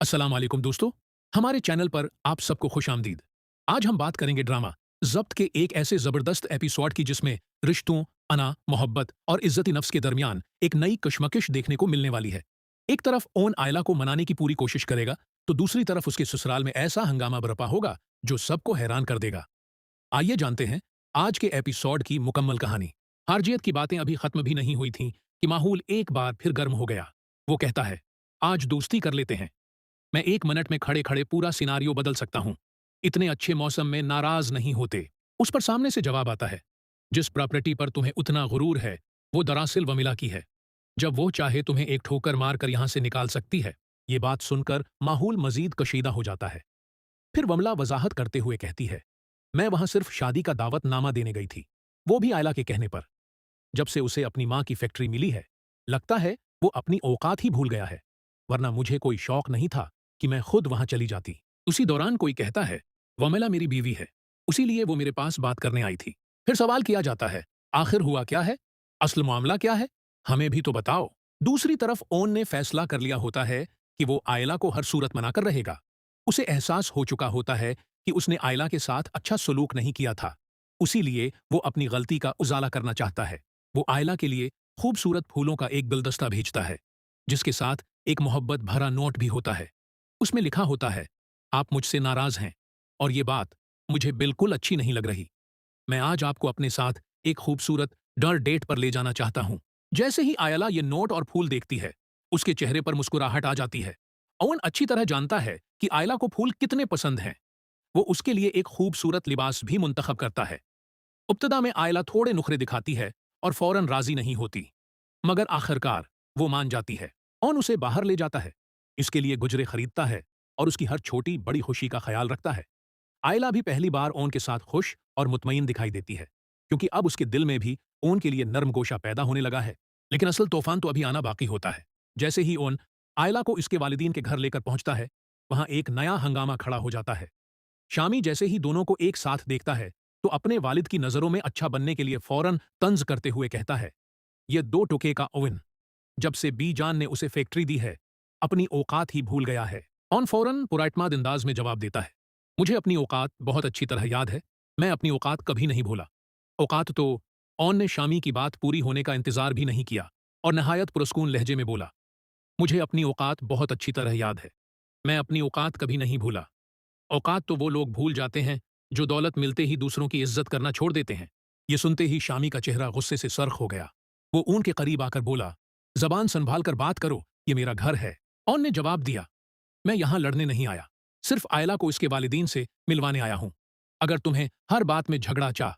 अस्सलाम वालेकुम दोस्तों। हमारे चैनल पर आप सबको खुश आमदीद। आज हम बात करेंगे ड्रामा ज़ब्त के एक ऐसे ज़बरदस्त एपिसोड की जिसमें रिश्तों, अना, मोहब्बत और इज्जत नफ्स के दरमियान एक नई कशमकश देखने को मिलने वाली है। एक तरफ ओन आयला को मनाने की पूरी कोशिश करेगा, तो दूसरी तरफ उसके ससुराल में ऐसा हंगामा बरपा होगा जो सबको हैरान कर देगा। आइए जानते हैं आज के एपिसोड की मुकम्मल कहानी। हारजियत की बातें अभी खत्म भी नहीं हुई थीं कि माहौल एक बार फिर गर्म हो गया। वो कहता है, आज दोस्ती कर लेते हैं। मैं 1 मिनट में खड़े-खड़े पूरा सिनारियो बदल सकता हूँ। इतने अच्छे मौसम में नाराज़ नहीं होते। उस पर सामने से जवाब आता है, जिस प्रॉपर्टी पर तुम्हें उतना गुरूर है, वो दरअसल वमिला की है। जब वो चाहे तुम्हें एक ठोकर मारकर यहाँ से निकाल सकती है। ये बात सुनकर माहौल मज़ीद कशीदा हो जाता है। फिर वमला वज़ाहत करते हुए कहती है, मैं वहाँ सिर्फ शादी का दावतनामा देने गई थी, वो भी आयला के कहने पर। जब से उसे अपनी माँ की फैक्ट्री मिली है, लगता है वो अपनी औकात ही भूल गया है, वरना मुझे कोई शौक नहीं था कि मैं खुद वहां चली जाती। उसी दौरान कोई कहता है, वमेला मेरी बीवी है, उसी लिए वो मेरे पास बात करने आई थी। फिर सवाल किया जाता है, आखिर हुआ क्या है? असल मामला क्या है? हमें भी तो बताओ। दूसरी तरफ ओन ने फैसला कर लिया होता है कि वो आयला को हर सूरत मनाकर रहेगा। उसे एहसास हो चुका होता है कि उसने आयला के साथ अच्छा सलूक नहीं किया था, उसी लिए वो अपनी गलती का उजाला करना चाहता है। वो आयला के लिए खूबसूरत फूलों का एक गुलदस्ता भेजता है, जिसके साथ एक मोहब्बत भरा नोट भी होता है। उसमें लिखा होता है, आप मुझसे नाराज हैं और ये बात मुझे बिल्कुल अच्छी नहीं लग रही। मैं आज आपको अपने साथ एक खूबसूरत डर डेट पर ले जाना चाहता हूं। जैसे ही आयला ये नोट और फूल देखती है, उसके चेहरे पर मुस्कुराहट आ जाती है। ओवन अच्छी तरह जानता है कि आयला को फूल कितने पसंद हैं। वो उसके लिए एक खूबसूरत लिबास भी मुंतखब करता है। इब्तिदा में आयला थोड़े नुखरे दिखाती है और फौरन राजी नहीं होती, मगर आखिरकार वो मान जाती है। ओन उसे बाहर ले जाता है, इसके लिए गुजरे खरीदता है और उसकी हर छोटी बड़ी खुशी का ख्याल रखता है। आयला भी पहली बार ओन के साथ खुश और मुतमईन दिखाई देती है, क्योंकि अब उसके दिल में भी ओन के लिए नर्म गोशा पैदा होने लगा है। लेकिन असल तूफान तो अभी आना बाकी होता है। जैसे ही ओन आयला को इसके वालिदीन के घर लेकर पहुंचता है, वहां एक नया हंगामा खड़ा हो जाता है। शामी जैसे ही दोनों को एक साथ देखता है, तो अपने वालिद की नजरों में अच्छा बनने के लिए फौरन तंज करते हुए कहता है, ये 2 टुके का ओवन, जब से बी जान ने उसे फैक्ट्री दी है, अपनी औकात ही भूल गया है। ऑन फौरन पुरइटमाद अंदाज में जवाब देता है, मुझे अपनी औकात बहुत अच्छी तरह याद है, मैं अपनी औकात कभी नहीं भूला। औकात तो। ऑन ने शामी की बात पूरी होने का इंतजार भी नहीं किया और नहायत पुरस्कून लहजे में बोला, मुझे अपनी औकात बहुत अच्छी तरह याद है, मैं अपनी औकात कभी नहीं भूला। औकात तो वो लोग भूल जाते हैं जो दौलत मिलते ही दूसरों की इज्जत करना छोड़ देते हैं। ये सुनते ही शामी का चेहरा गुस्से से सर्ख हो गया। वो ऊन के करीब आकर बोला, जबान संभाल कर बात करो, ये मेरा घर है। ऑन ने जवाब दिया, मैं यहां लड़ने नहीं आया, सिर्फ आयला को इसके वालिदीन से मिलवाने आया हूं। अगर तुम्हें हर बात में झगड़ा चाह